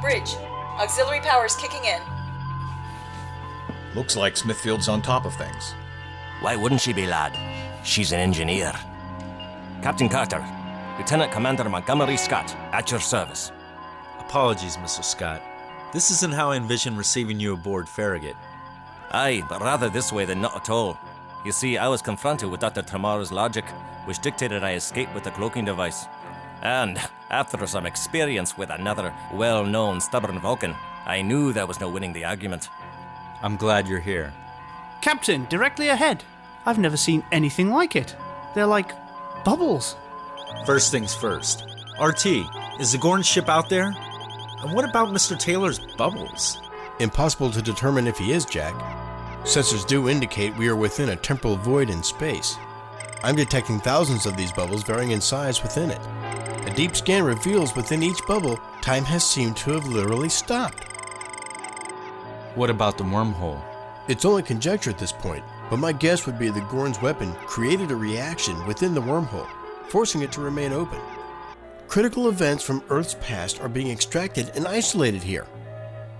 Bridge. Auxiliary power's kicking in. Looks like Smithfield's on top of things. Why wouldn't she be, lad? She's an engineer. Captain Carter, Lieutenant Commander Montgomery Scott, at your service. Apologies, Mr. Scott. This isn't how I envisioned receiving you aboard Farragut. Aye, but rather this way than not at all. You see, I was confronted with Dr. Tamara's logic, which dictated I escape with the cloaking device. And after some experience with another well-known stubborn Vulcan, I knew there was no winning the argument. I'm glad you're here. Captain, directly ahead. I've never seen anything like it. They're like bubbles. First things first. RT, is the Gorn ship out there? And what about Mr. Taylor's bubbles? Impossible to determine if he is, Jack. Sensors do indicate we are within a temporal void in space. I'm detecting thousands of these bubbles varying in size within it. A deep scan reveals within each bubble, time has seemed to have literally stopped. What about the wormhole? It's only conjecture at this point, but my guess would be the Gorn's weapon created a reaction within the wormhole, forcing it to remain open. Critical events from Earth's past are being extracted and isolated here.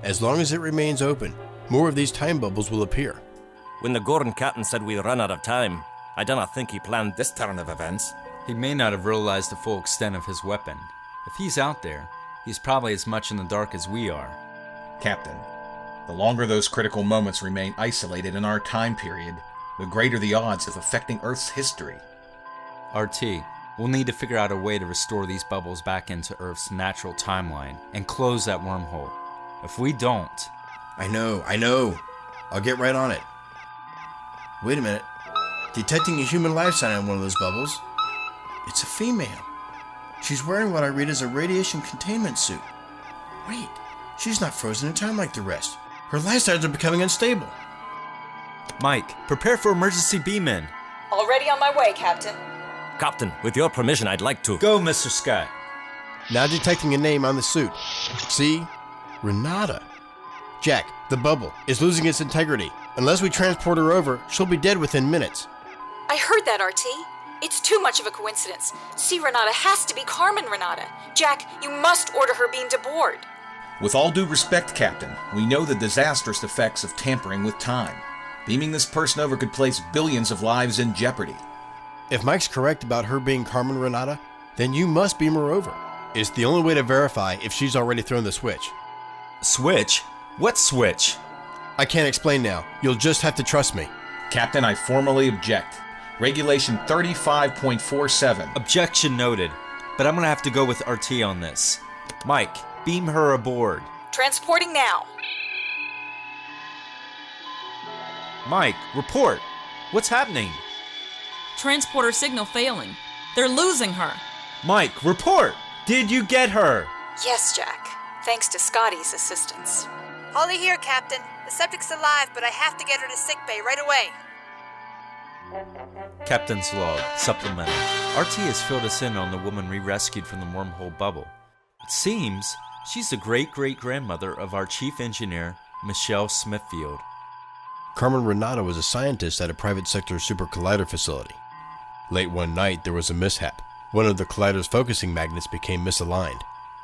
As long as it remains open, more of these time bubbles will appear. When the Gorn captain said we'd run out of time, I do not think he planned this turn of events. He may not have realized the full extent of his weapon. If he's out there, he's probably as much in the dark as we are. Captain, the longer those critical moments remain isolated in our time period, the greater the odds of affecting Earth's history. RT, we'll need to figure out a way to restore these bubbles back into Earth's natural timeline and close that wormhole. If we don't... I know. I'll get right on it. Wait a minute. Detecting a human life sign on one of those bubbles. It's a female. She's wearing what I read as a radiation containment suit. Wait, she's not frozen in time like the rest. Her life signs are becoming unstable. Mike, prepare for emergency beam-in. Already on my way, Captain. Captain, with your permission, I'd like to... Go, Mr. Scott. Now detecting a name on the suit. See? Renata. Jack, the bubble is losing its integrity. Unless we transport her over, she'll be dead within minutes. I heard that, RT. It's too much of a coincidence. See, Renata has to be Carmen Renata. Jack, you must order her beamed aboard. With all due respect, Captain, we know the disastrous effects of tampering with time. Beaming this person over could place billions of lives in jeopardy. If Mike's correct about her being Carmen Renata, then you must beam her over. It's the only way to verify if she's already thrown the switch. Switch? What switch? I can't explain now. You'll just have to trust me. Captain, I formally object. Regulation 35.47. Objection noted. But I'm gonna have to go with RT on this. Mike, beam her aboard. Transporting now. Mike, report. What's happening? Transporter signal failing. They're losing her. Mike, report. Did you get her? Yes, Jack. Thanks to Scotty's assistance. Holly here, Captain. The subject's alive, but I have to get her to sickbay right away. Captain's log, supplemental. RT has filled us in on the woman we rescued from the wormhole bubble. It seems she's the great-great-grandmother of our chief engineer, Michelle Smithfield. Carmen Renata was a scientist at a private sector super collider facility. Late one night, there was a mishap. One of the collider's focusing magnets became misaligned.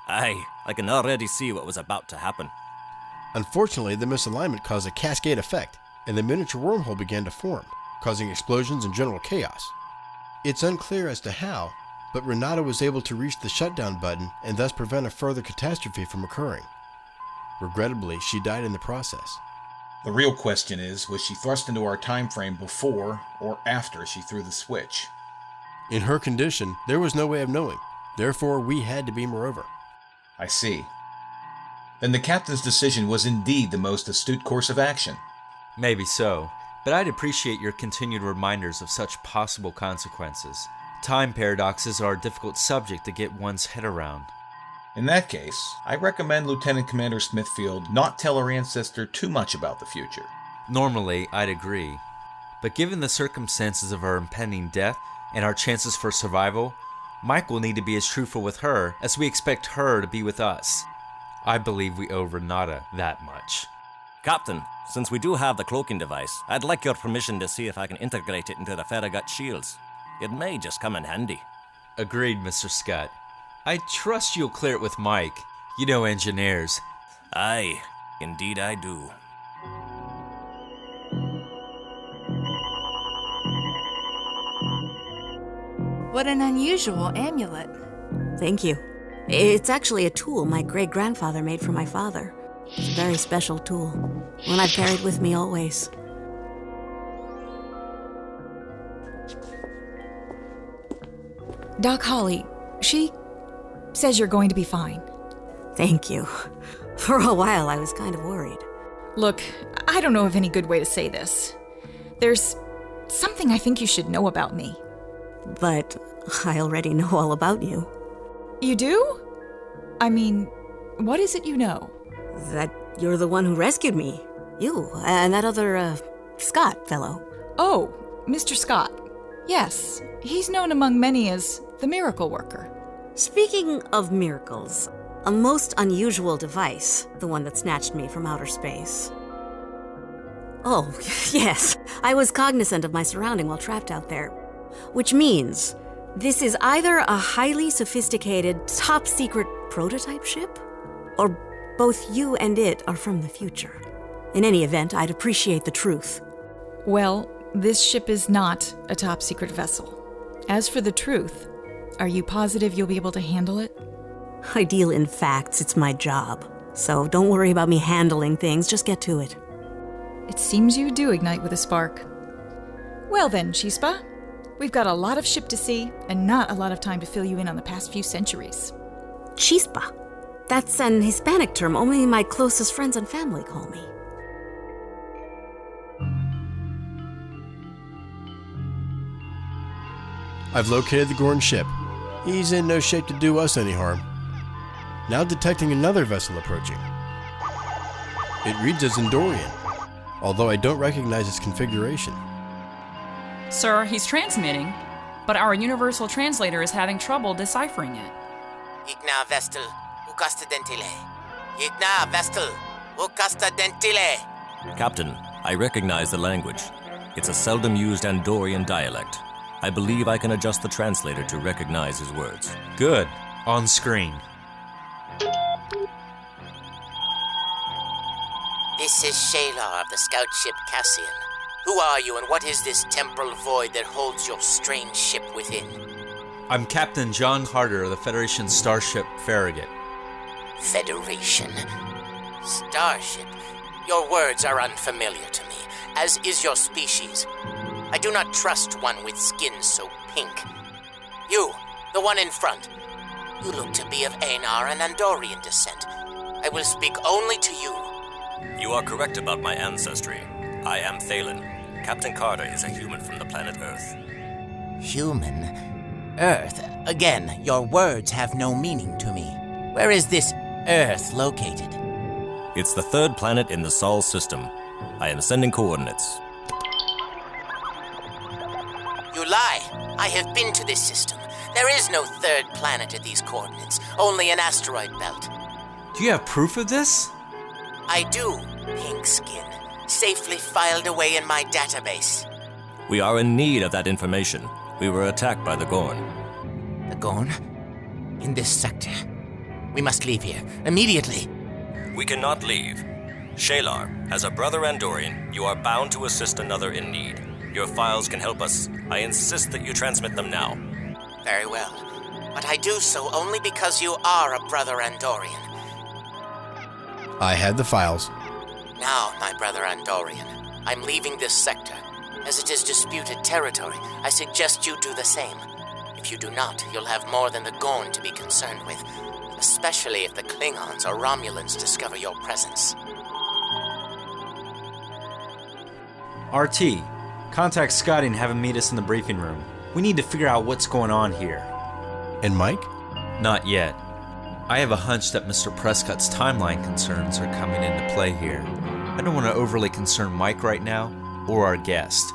Aye, I can already see what was about to happen. Unfortunately, the misalignment caused a cascade effect, and the miniature wormhole began to form, causing explosions and general chaos. It's unclear as to how, but Renata was able to reach the shutdown button and thus prevent a further catastrophe from occurring. Regrettably, she died in the process. The real question is, was she thrust into our time frame before or after she threw the switch? In her condition, there was no way of knowing. Therefore, we had to beam her over. I see. Then the captain's decision was indeed the most astute course of action. Maybe so, but I'd appreciate your continued reminders of such possible consequences. Time paradoxes are a difficult subject to get one's head around. In that case, I recommend Lieutenant Commander Smithfield not tell her ancestor too much about the future. Normally, I'd agree. But given the circumstances of her impending death and our chances for survival, Mike will need to be as truthful with her as we expect her to be with us. I believe we owe Renata that much. Captain, since we do have the cloaking device, I'd like your permission to see if I can integrate it into the Farragut shields. It may just come in handy. Agreed, Mr. Scott. I trust you'll clear it with Mike. You know engineers. Aye, indeed I do. What an unusual amulet. Thank you. It's actually a tool my great-grandfather made for my father. It's a very special tool, one I've carried with me always. Doc Holly, she says you're going to be fine. Thank you. For a while, I was kind of worried. Look, I don't know of any good way to say this. There's something I think you should know about me. But I already know all about you. You do? I mean, what is it you know? That you're the one who rescued me. You and that other, Scott fellow. Oh, Mr. Scott. Yes, he's known among many as the miracle worker. Speaking of miracles, a most unusual device, the one that snatched me from outer space. Oh, yes, I was cognizant of my surrounding while trapped out there. Which means this is either a highly sophisticated, top-secret prototype ship, or both you and it are from the future. In any event, I'd appreciate the truth. Well, this ship is not a top-secret vessel. As for the truth, are you positive you'll be able to handle it? I deal in facts, it's my job. So don't worry about me handling things, just get to it. It seems you do ignite with a spark. Well then, Chispa, we've got a lot of ship to see, and not a lot of time to fill you in on the past few centuries. Chispa. That's an Hispanic term only my closest friends and family call me. I've located the Gorn ship. He's in no shape to do us any harm. Now detecting another vessel approaching. It reads as Endorian, although I don't recognize its configuration. Sir, he's transmitting, but our universal translator is having trouble deciphering it. Igna vestel, ucasta dentile. Igna vestel, ucasta dentile. Captain, I recognize the language. It's a seldom used Andorian dialect. I believe I can adjust the translator to recognize his words. Good. On screen. This is Shaylar of the scout ship Cassian. Who are you and what is this temporal void that holds your strange ship within? I'm Captain John Carter of the Federation Starship Farragut. Federation? Starship? Your words are unfamiliar to me, as is your species. I do not trust one with skin so pink. You, the one in front. You look to be of Aenar and Andorian descent. I will speak only to you. You are correct about my ancestry. I am Thalen. Captain Carter is a human from the planet Earth. Human? Earth? Again, your words have no meaning to me. Where is this Earth located? It's the third planet in the Sol system. I am sending coordinates. You lie. I have been to this system. There is no third planet at these coordinates, only an asteroid belt. Do you have proof of this? I do, Pink Skin. Safely filed away in my database. We are in need of that information. We were attacked by the Gorn. The Gorn? In this sector. We must leave here, immediately. We cannot leave. Shaylar, as a brother Andorian, you are bound to assist another in need. Your files can help us. I insist that you transmit them now. Very well. But I do so only because you are a brother Andorian. I had the files. Now, my brother Andorian, I'm leaving this sector. As it is disputed territory, I suggest you do the same. If you do not, you'll have more than the Gorn to be concerned with, especially if the Klingons or Romulans discover your presence. RT, contact Scotty and have him meet us in the briefing room. We need to figure out what's going on here. And Mike? Not yet. I have a hunch that Mr. Prescott's timeline concerns are coming into play here. I don't want to overly concern Mike right now, or our guest.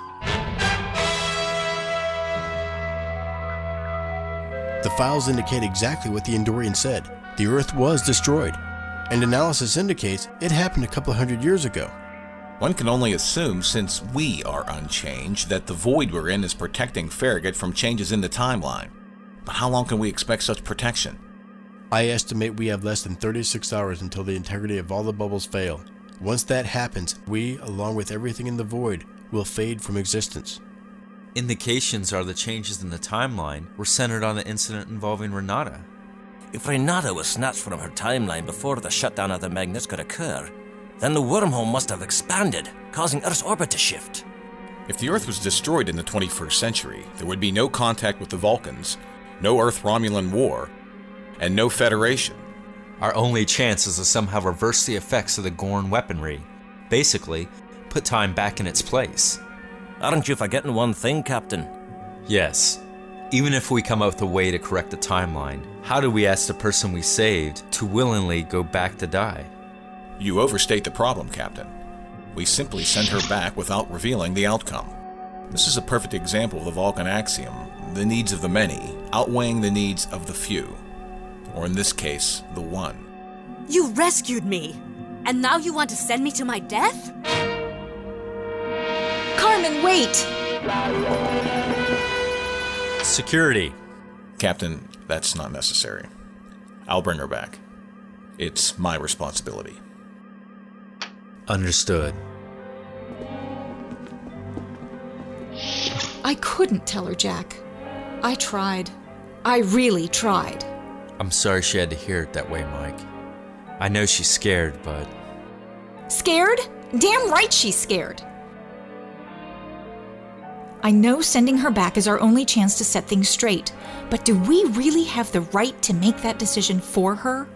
The files indicate exactly what the Endorian said. The Earth was destroyed, and analysis indicates it happened a couple hundred years ago. One can only assume, since we are unchanged, that the void we're in is protecting Farragut from changes in the timeline. But how long can we expect such protection? I estimate we have less than 36 hours until the integrity of all the bubbles fail. Once that happens, we, along with everything in the void, will fade from existence. Indications are the changes in the timeline were centered on the incident involving Renata. If Renata was snatched from her timeline before the shutdown of the magnets could occur, then the wormhole must have expanded, causing Earth's orbit to shift. If the Earth was destroyed in the 21st century, there would be no contact with the Vulcans, no Earth-Romulan war, and no Federation. Our only chance is to somehow reverse the effects of the Gorn weaponry. Basically, put time back in its place. Aren't you forgetting one thing, Captain? Yes. Even if we come up with a way to correct the timeline, how do we ask the person we saved to willingly go back to die? You overstate the problem, Captain. We simply send her back without revealing the outcome. This is a perfect example of the Vulcan axiom, the needs of the many outweighing the needs of the few. Or in this case, the one. You rescued me! And now you want to send me to my death? Carmen, wait! Security. Captain, that's not necessary. I'll bring her back. It's my responsibility. Understood. I couldn't tell her, Jack. I tried. I really tried. I'm sorry she had to hear it that way, Mike. I know she's scared, but... Scared? Damn right she's scared. I know sending her back is our only chance to set things straight, but do we really have the right to make that decision for her?